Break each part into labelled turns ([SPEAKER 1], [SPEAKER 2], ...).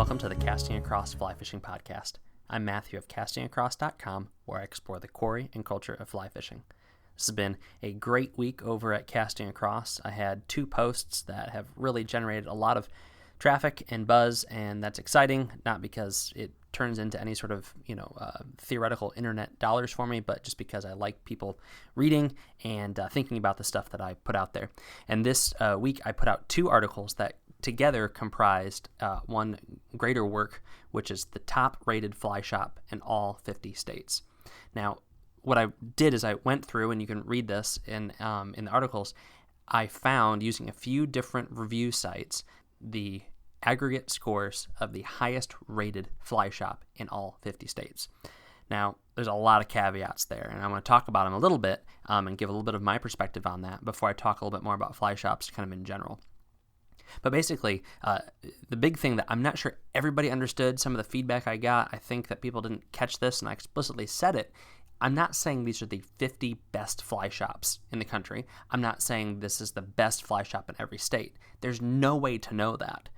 [SPEAKER 1] Welcome to the Casting Across Fly Fishing Podcast. I'm Matthew of castingacross.com, where I explore the quarry and culture of fly fishing. This has been a great week over at Casting Across. I had 2 posts that have really generated a lot of traffic and buzz, and that's exciting, not because it turns into any sort of, theoretical internet dollars for me, but just because I like people reading and thinking about the stuff that I put out there. And this week I put out 2 articles that together comprised one greater work, which is the top rated fly shop in all 50 states. Now, what I did is I went through, and you can read this in the articles, I found, using a few different review sites, the aggregate scores of the highest rated fly shop in all 50 states. Now, there's a lot of caveats there, and I'm going to talk about them a little bit and give a little bit of my perspective on that before I talk a little bit more about fly shops kind of in general. But basically, the big thing that I'm not sure everybody understood, some of the feedback I got, I think that people didn't catch this, and I explicitly said it. I'm not saying these are the 50 best fly shops in the country. I'm not saying this is the best fly shop in every state. There's no way to know that.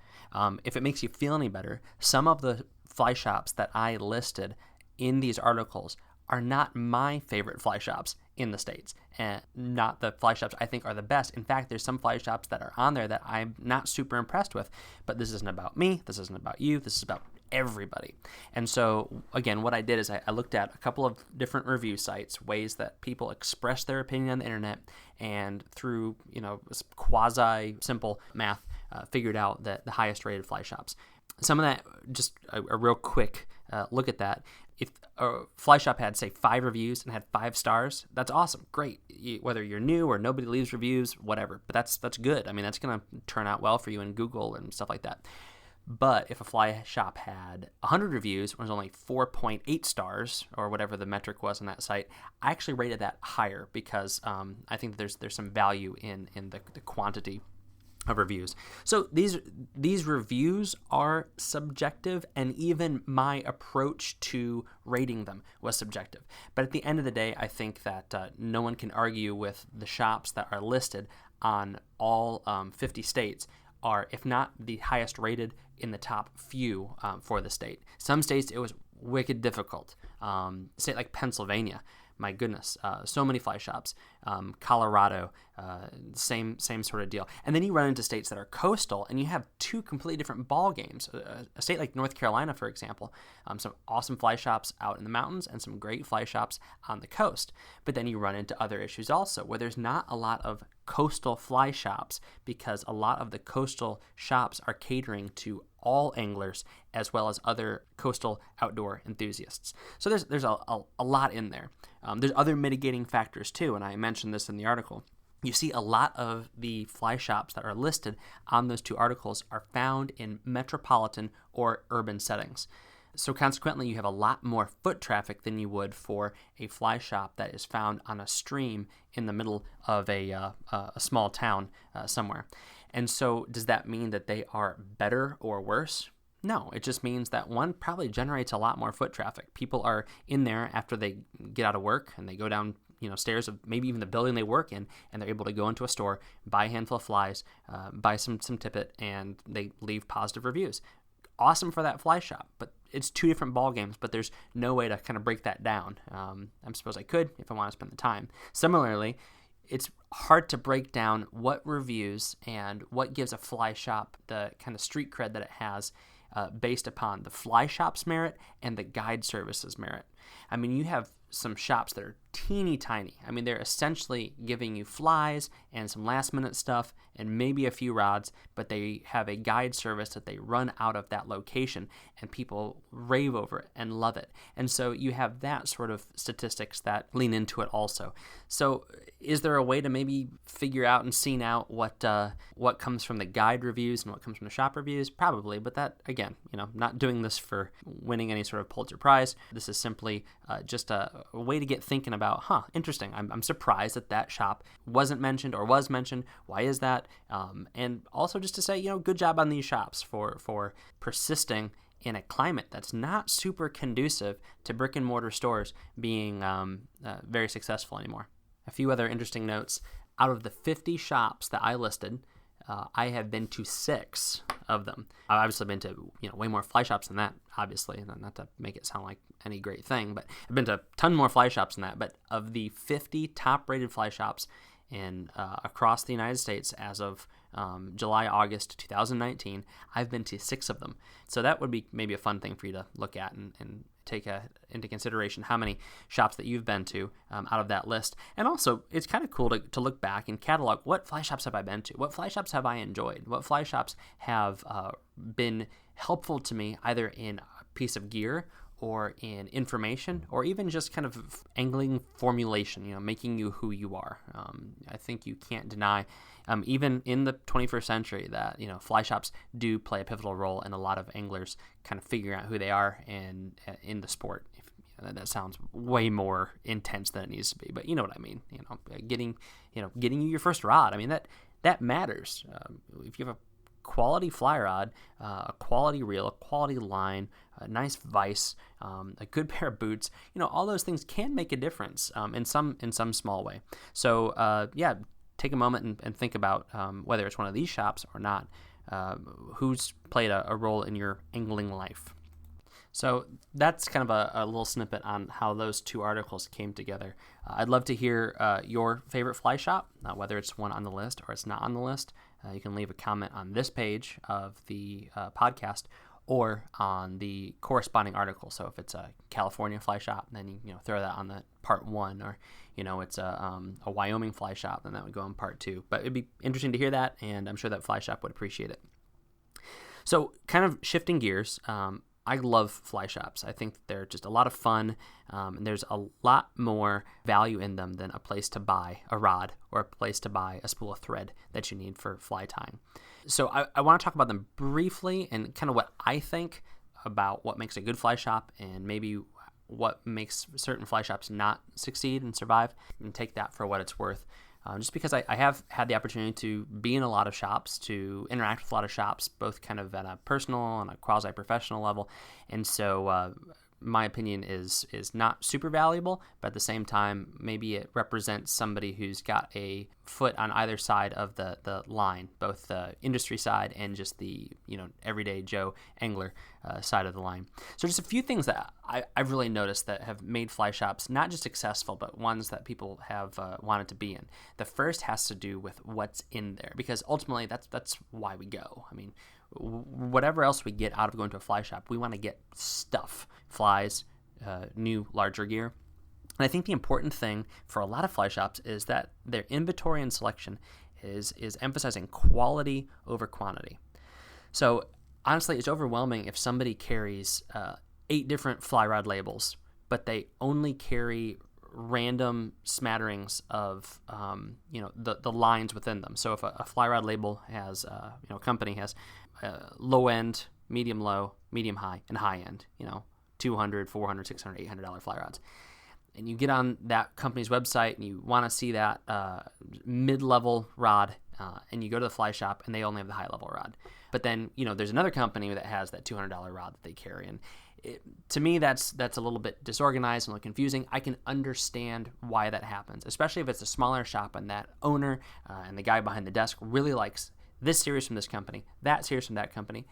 [SPEAKER 1] If it makes you feel any better, some of the fly shops that I listed in these articles are not my favorite fly shops in the states, and not the fly shops I think are the best. In fact, there's some fly shops that are on there that I'm not super impressed with, but this isn't about me, this isn't about you, this is about everybody. And so, again, what I did is I looked at a couple of different review sites, ways that people express their opinion on the internet, and through, quasi-simple math, figured out that the highest rated fly shops. Some of that, just a real quick look at that. If a fly shop had, say, 5 reviews and had 5 stars, that's awesome, great. Whether you're new or nobody leaves reviews, whatever, but that's good. I mean, that's going to turn out well for you in Google and stuff like that. But if a fly shop had 100 reviews and was only 4.8 stars, or whatever the metric was on that site, I actually rated that higher because I think that there's some value in the quantity of reviews. So these reviews are subjective, and even my approach to rating them was subjective. But at the end of the day, I think that no one can argue with the shops that are listed on all 50 states are, if not the highest rated, in the top few for the state. Some states it was wicked difficult. State like Pennsylvania, my goodness, so many fly shops. Colorado, same sort of deal. And then you run into states that are coastal, and you have 2 completely different ball games. A state like North Carolina, for example, some awesome fly shops out in the mountains and some great fly shops on the coast. But then you run into other issues also, where there's not a lot of coastal fly shops, because a lot of the coastal shops are catering to all anglers as well as other coastal outdoor enthusiasts. So there's a lot in there. There's other mitigating factors too, and I mentioned this in the article. You see a lot of the fly shops that are listed on those 2 articles are found in metropolitan or urban settings. So consequently, you have a lot more foot traffic than you would for a fly shop that is found on a stream in the middle of a small town somewhere. And so does that mean that they are better or worse? No, it just means that one probably generates a lot more foot traffic. People are in there after they get out of work, and they go down stairs of maybe even the building they work in, and they're able to go into a store, buy a handful of flies, buy some tippet, and they leave positive reviews. Awesome for that fly shop, but it's 2 different ball games, but there's no way to kind of break that down. I suppose I could if I want to spend the time. Similarly, it's hard to break down what reviews and what gives a fly shop the kind of street cred that it has based upon the fly shop's merit and the guide services merit. I mean, you have some shops that are teeny tiny. I mean, they're essentially giving you flies and some last minute stuff and maybe a few rods, but they have a guide service that they run out of that location, and people rave over it and love it. And so you have that sort of statistics that lean into it also. So is there a way to maybe figure out and scene out what comes from the guide reviews and what comes from the shop reviews? Probably, but that, again, not doing this for winning any sort of Pulitzer Prize. This is simply just a way to get thinking about, interesting. I'm surprised that shop wasn't mentioned or was mentioned. Why is that? And also just to say, good job on these shops for persisting in a climate that's not super conducive to brick and mortar stores being very successful anymore. A few other interesting notes. Out of the 50 shops that I listed, I have been to 6 of them. I've obviously been to way more fly shops than that, obviously, not to make it sound like any great thing, but I've been to a ton more fly shops than that. But of the 50 top-rated fly shops in across the United States as of July, August 2019, I've been to 6 of them. So that would be maybe a fun thing for you to look at and take into consideration how many shops that you've been to out of that list. And also, it's kind of cool to look back and catalog what fly shops have I been to? What fly shops have I enjoyed? What fly shops have been helpful to me either in a piece of gear or in information, or even just kind of angling formulation, making you who you are. I think you can't deny, even in the 21st century, that fly shops do play a pivotal role in a lot of anglers kind of figuring out who they are and in the sport. That sounds way more intense than it needs to be, but you know what I mean. Getting you your first rod. I mean that matters. If you have a quality fly rod, a quality reel, a quality line, a nice vise, a good pair of boots, all those things can make a difference in some small way. So take a moment and think about whether it's one of these shops or not, who's played a role in your angling life. So that's kind of a little snippet on how those 2 articles came together. I'd love to hear your favorite fly shop, whether it's one on the list or it's not on the list. You can leave a comment on this page of the podcast or on the corresponding article. So if it's a California fly shop, then you throw that on the part 1, or it's a Wyoming fly shop, then that would go on part 2. But it'd be interesting to hear that, and I'm sure that fly shop would appreciate it. So kind of shifting gears, I love fly shops. I think they're just a lot of fun, and there's a lot more value in them than a place to buy a rod or a place to buy a spool of thread that you need for fly tying. So I want to talk about them briefly and kind of what I think about what makes a good fly shop and maybe what makes certain fly shops not succeed and survive, and take that for what it's worth. Just because I have had the opportunity to be in a lot of shops, to interact with a lot of shops, both kind of at a personal and a quasi-professional level. And so my opinion is not super valuable, but at the same time, maybe it represents somebody who's got a foot on either side of the line, both the industry side and just the everyday Joe angler side of the line. So just a few things that I've really noticed that have made fly shops not just successful, but ones that people have wanted to be in. The first has to do with what's in there, because ultimately that's why we go. I mean, whatever else we get out of going to a fly shop, we want to get stuff, flies, new, larger gear. And I think the important thing for a lot of fly shops is that their inventory and selection is emphasizing quality over quantity. So honestly, it's overwhelming if somebody carries 8 different fly rod labels, but they only carry random smatterings of the lines within them. So if a fly rod label has a company has low end, medium low, medium high, and high end, $200, $400, $600, $800 fly rods, and you get on that company's website and you want to see that mid-level rod, and you go to the fly shop and they only have the high-level rod. But then there's another company that has that $200 rod that they carry, and to me, that's a little bit disorganized and a little confusing. I can understand why that happens, especially if it's a smaller shop and that owner and the guy behind the desk really likes this series from this company, that series from that company.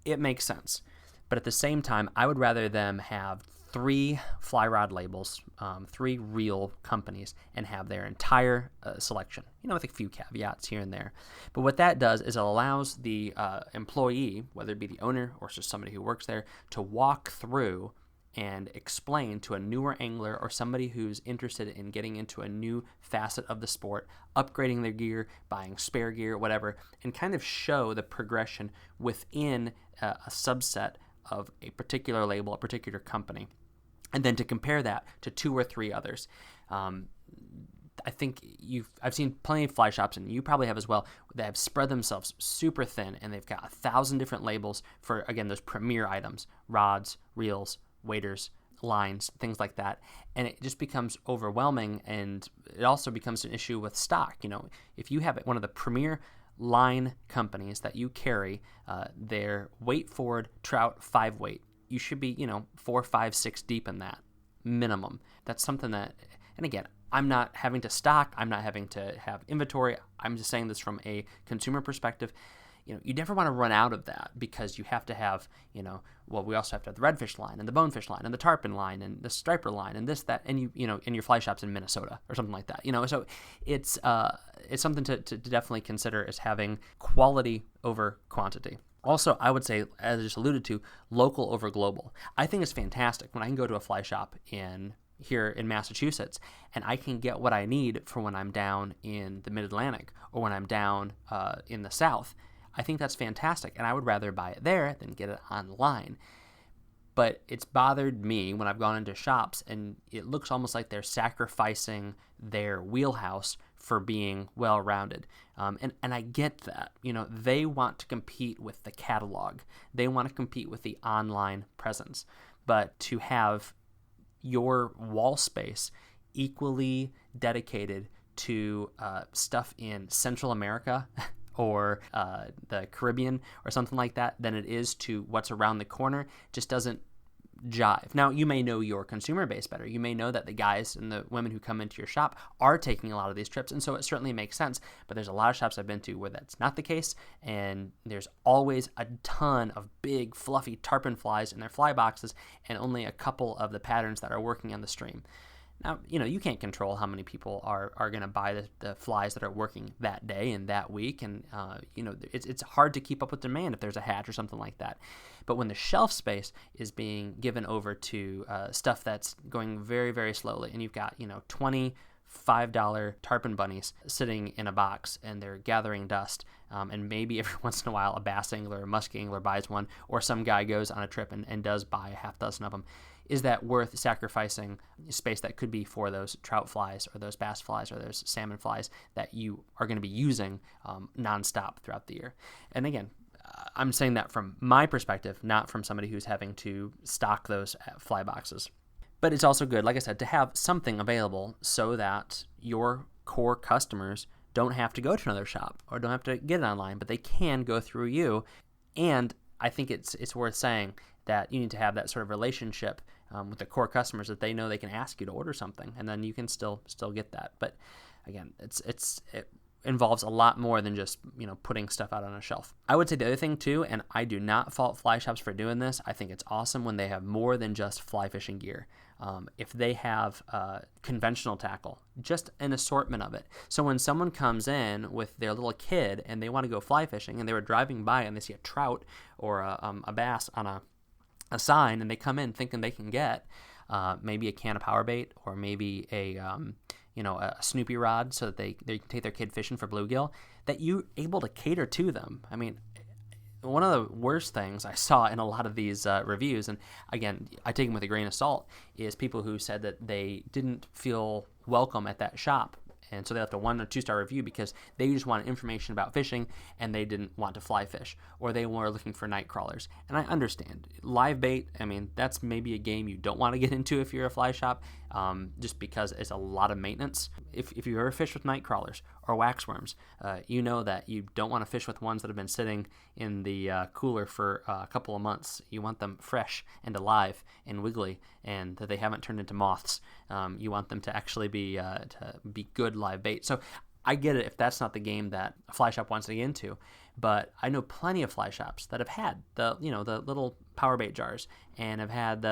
[SPEAKER 1] It makes sense. But at the same time, I would rather them have 3 fly rod labels, 3 real companies, and have their entire selection, with a few caveats here and there. But what that does is it allows the employee, whether it be the owner or just somebody who works there, to walk through and explain to a newer angler or somebody who's interested in getting into a new facet of the sport, upgrading their gear, buying spare gear, whatever, and kind of show the progression within a subset of a particular label, a particular company, and then to compare that to 2 or 3 others. I think I've seen plenty of fly shops, and you probably have as well, that have spread themselves super thin, and they've got 1,000 different labels for, again, those premier items: rods, reels, waders, lines, things like that. And it just becomes overwhelming, and it also becomes an issue with stock. If you have one of the premier line companies that you carry, their weight forward trout 5 weight, you should be 4, 5, 6 deep in that minimum. That's something that, and again, I'm not having to stock, I'm not having to have inventory. I'm just saying this from a consumer perspective. You never want to run out of that, because you have to have, we also have to have the redfish line and the bonefish line and the tarpon line and the striper line and this, that, and in your fly shops in Minnesota or something like that. So it's something to definitely consider as having quality over quantity. Also, I would say, as I just alluded to, local over global. I think it's fantastic when I can go to a fly shop here in Massachusetts, and I can get what I need for when I'm down in the Mid-Atlantic or when I'm down in the South. I think that's fantastic, and I would rather buy it there than get it online. But it's bothered me when I've gone into shops, and it looks almost like they're sacrificing their wheelhouse for being well-rounded. And I get that. They want to compete with the catalog. They want to compete with the online presence. But to have your wall space equally dedicated to stuff in Central America or the Caribbean or something like that than it is to what's around the corner just doesn't jive. Now, you may know your consumer base better. You may know that the guys and the women who come into your shop are taking a lot of these trips, and so it certainly makes sense. But there's a lot of shops I've been to where that's not the case, and there's always a ton of big, fluffy tarpon flies in their fly boxes and only a couple of the patterns that are working on the stream. Now, you can't control how many people are going to buy the flies that are working that day and that week, and it's hard to keep up with demand if there's a hatch or something like that. But when the shelf space is being given over to stuff that's going very, very slowly, and you've got $25 tarpon bunnies sitting in a box and they're gathering dust, and maybe every once in a while a bass angler or a musk angler buys one, or some guy goes on a trip and does buy a half dozen of them. Is that worth sacrificing space that could be for those trout flies or those bass flies or those salmon flies that you are going to be using nonstop throughout the year? And again, I'm saying that from my perspective, not from somebody who's having to stock those fly boxes. But it's also good, like I said, to have something available so that your core customers don't have to go to another shop or don't have to get it online, but they can go through you. And I think it's worth saying that you need to have that sort of relationship with the core customers that they know they can ask you to order something, and then you can still get that. But again, it involves a lot more than just putting stuff out on a shelf. I would say the other thing too, and I do not fault fly shops for doing this. I think it's awesome when they have more than just fly fishing gear. If they have conventional tackle, just an assortment of it. So when someone comes in with their little kid and they want to go fly fishing, and they were driving by and they see a trout or a bass on a sign, and they come in thinking they can get maybe a can of power bait or maybe a Snoopy rod so that they can take their kid fishing for bluegill, that you're able to cater to them. I mean, one of the worst things I saw in a lot of these reviews, and again, I take them with a grain of salt, is people who said that they didn't feel welcome at that shop. And so they left a 1 or 2 star review because they just wanted information about fishing and they didn't want to fly fish, or they were looking for night crawlers. And I understand. Live bait, I mean, that's maybe a game you don't want to get into if you're a fly shop, just because it's a lot of maintenance. If you ever fish with night crawlers or waxworms, you know that you don't want to fish with ones that have been sitting in the cooler for a couple of months. You want them fresh and alive and wiggly, and that they haven't turned into moths. You want them to actually be good live bait. So I get it if that's not the game that a fly shop wants to get into, but I know plenty of fly shops that have had the little power bait jars and have had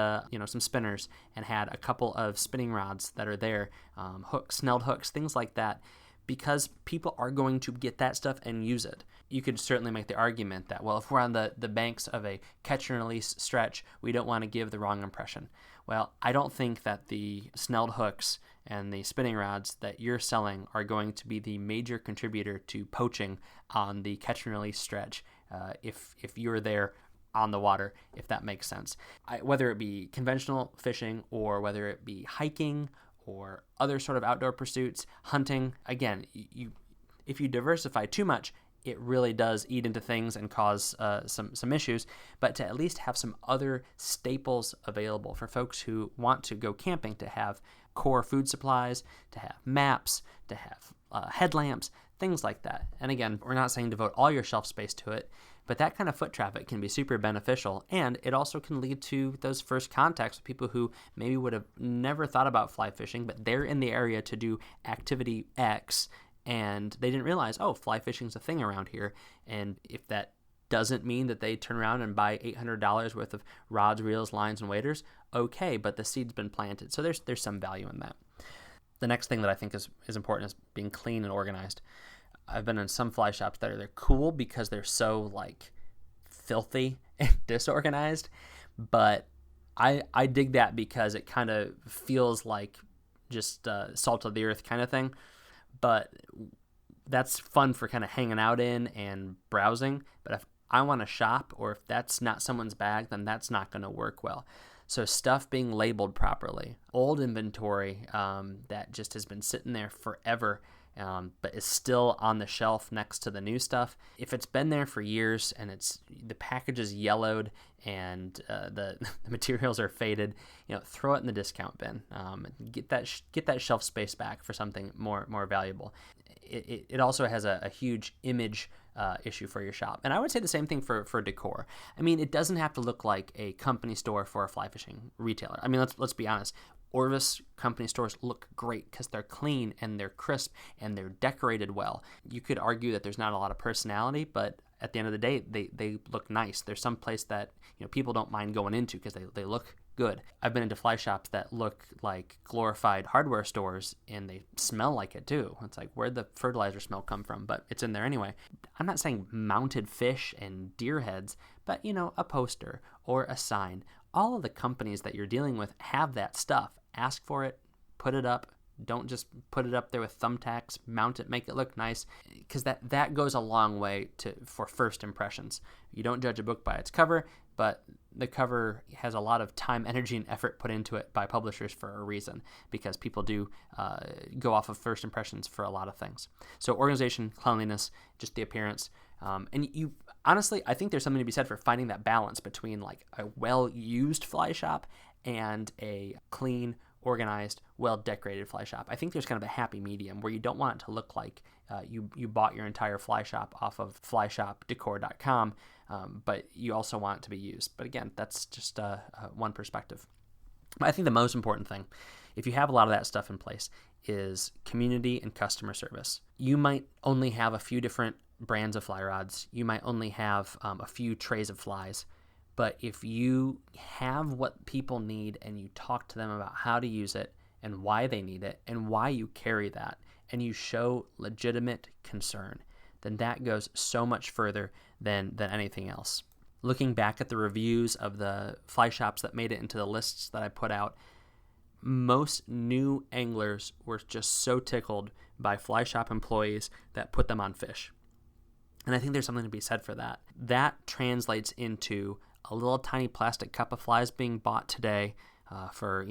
[SPEAKER 1] some spinners and had a couple of spinning rods that are there, hooks, snelled hooks, things like that, because people are going to get that stuff and use it. You could certainly make the argument that, well, if we're on the banks of a catch and release stretch, we don't want to give the wrong impression. Well, I don't think that the snelled hooks and the spinning rods that you're selling are going to be the major contributor to poaching on the catch and release stretch if you're there on the water, if that makes sense. Whether it be conventional fishing or whether it be hiking or other sort of outdoor pursuits, hunting, again, if you diversify too much, it really does eat into things and cause some issues. But to at least have some other staples available for folks who want to go camping, to have core food supplies, to have maps, to have headlamps, things like that. And again, we're not saying devote all your shelf space to it, but that kind of foot traffic can be super beneficial, and it also can lead to those first contacts with people who maybe would have never thought about fly fishing, but they're in the area to do activity X, and they didn't realize, oh, fly fishing's a thing around here. And if that doesn't mean that they turn around and buy $800 worth of rods, reels, lines, and waders, okay, but the seed's been planted. So there's some value in that. The next thing that I think is important is being clean and organized. I've been in some fly shops that they're cool because they're so like filthy and disorganized, but I dig that because it kind of feels like just salt of the earth kind of thing. But that's fun for kind of hanging out in and browsing. But if I want to shop, or if that's not someone's bag, then that's not going to work well. So stuff being labeled properly, old inventory that just has been sitting there forever, but is still on the shelf next to the new stuff. If it's been there for years and the package is yellowed and the materials are faded, throw it in the discount bin. Get that shelf space back for something more valuable. It also has a huge image issue for your shop. And I would say the same thing for decor. I mean, it doesn't have to look like a company store for a fly fishing retailer. I mean, let's be honest. Orvis company stores look great because they're clean and they're crisp and they're decorated well. You could argue that there's not a lot of personality, but at the end of the day, they look nice. There's some place that people don't mind going into because they look good. I've been into fly shops that look like glorified hardware stores and they smell like it too. It's like, where'd the fertilizer smell come from? But it's in there anyway. I'm not saying mounted fish and deer heads, but a poster or a sign. All of the companies that you're dealing with have that stuff. Ask for it, put it up. Don't just put it up there with thumbtacks. Mount it, make it look nice, because that goes a long way for first impressions. You don't judge a book by its cover, but the cover has a lot of time, energy, and effort put into it by publishers for a reason, because people do go off of first impressions for a lot of things. So organization, cleanliness, just the appearance. And you honestly, I think there's something to be said for finding that balance between like a well-used fly shop and a clean, organized, well-decorated fly shop. I think there's kind of a happy medium where you don't want it to look like you bought your entire fly shop off of flyshopdecor.com, but you also want it to be used. But again, that's just one perspective. I think the most important thing, if you have a lot of that stuff in place, is community and customer service. You might only have a few different brands of fly rods. You might only have a few trays of flies. But if you have what people need and you talk to them about how to use it and why they need it and why you carry that, and you show legitimate concern, then that goes so much further than anything else. Looking back at the reviews of the fly shops that made it into the lists that I put out, most new anglers were just so tickled by fly shop employees that put them on fish. And I think there's something to be said for that. That translates into a little tiny plastic cup of flies being bought today for a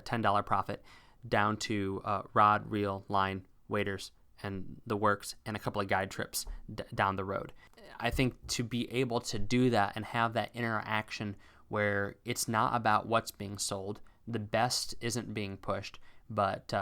[SPEAKER 1] $10 profit, down to rod, reel, line, waders, and the works, and a couple of guide trips down the road. I think to be able to do that and have that interaction where it's not about what's being sold, the best isn't being pushed, but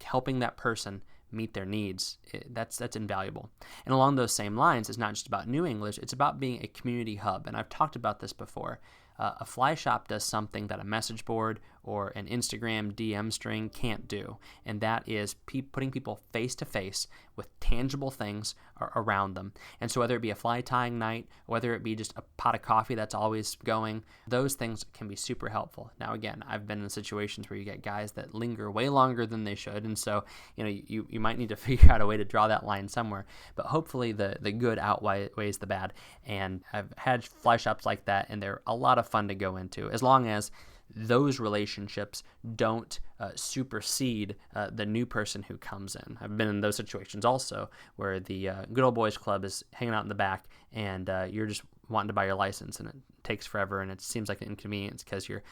[SPEAKER 1] helping that person meet their needs, that's invaluable. And along those same lines, it's not just about new English, it's about being a community hub. And I've talked about this before. A fly shop does something that a message board or an Instagram DM string can't do, and that is putting people face to face with tangible things around them. And so whether it be a fly tying night, whether it be just a pot of coffee that's always going, those things can be super helpful. Now again, I've been in situations where you get guys that linger way longer than they should, and so you might need to figure out a way to draw that line somewhere. But hopefully the good outweighs the bad, and I've had fly shops like that, and they're a lot of fun to go into, as long as those relationships don't supersede the new person who comes in. I've been in those situations also, where the good old boys club is hanging out in the back, and you're just wanting to buy your license, and it takes forever, and it seems like an inconvenience because you're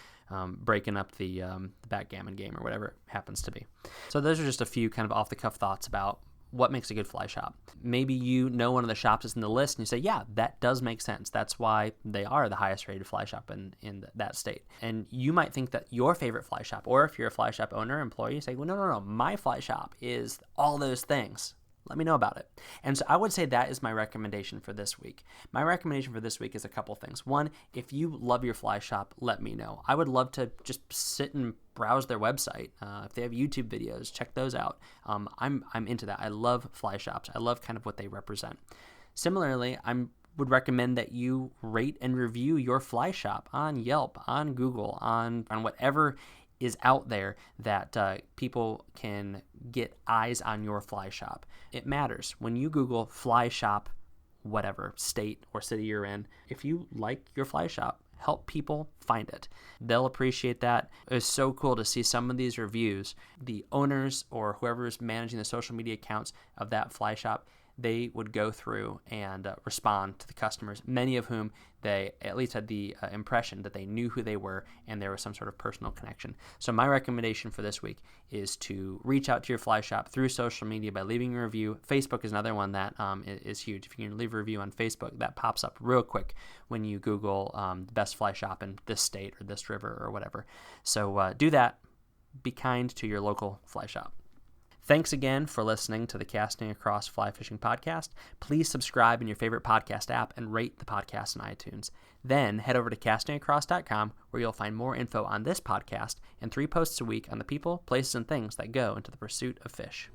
[SPEAKER 1] breaking up the backgammon game or whatever it happens to be. So those are just a few kind of off-the-cuff thoughts about what makes a good fly shop. Maybe you know one of the shops is in the list and you say, yeah, that does make sense. That's why they are the highest rated fly shop in that state. And you might think that your favorite fly shop, or if you're a fly shop owner, employee, you say, well, no, my fly shop is all those things. Let me know about it. And so I would say that is my recommendation for this week. My recommendation for this week is a couple things. One, if you love your fly shop, let me know. I would love to just sit and browse their website. If they have YouTube videos, check those out. I'm into that. I love fly shops. I love kind of what they represent. Similarly, would recommend that you rate and review your fly shop on Yelp, on Google, on whatever is out there that people can get eyes on your fly shop. It matters. When you Google fly shop, whatever state or city you're in, if you like your fly shop, help people find it. They'll appreciate that. It's so cool to see some of these reviews. The owners or whoever is managing the social media accounts of that fly shop, they would go through and respond to the customers, many of whom they at least had the impression that they knew who they were and there was some sort of personal connection. So my recommendation for this week is to reach out to your fly shop through social media by leaving a review. Facebook is another one that is huge. If you can leave a review on Facebook, that pops up real quick when you Google the best fly shop in this state or this river or whatever. So do that. Be kind to your local fly shop. Thanks again for listening to the Casting Across Fly Fishing Podcast. Please subscribe in your favorite podcast app and rate the podcast on iTunes. Then head over to castingacross.com where you'll find more info on this podcast and 3 posts a week on the people, places, and things that go into the pursuit of fish.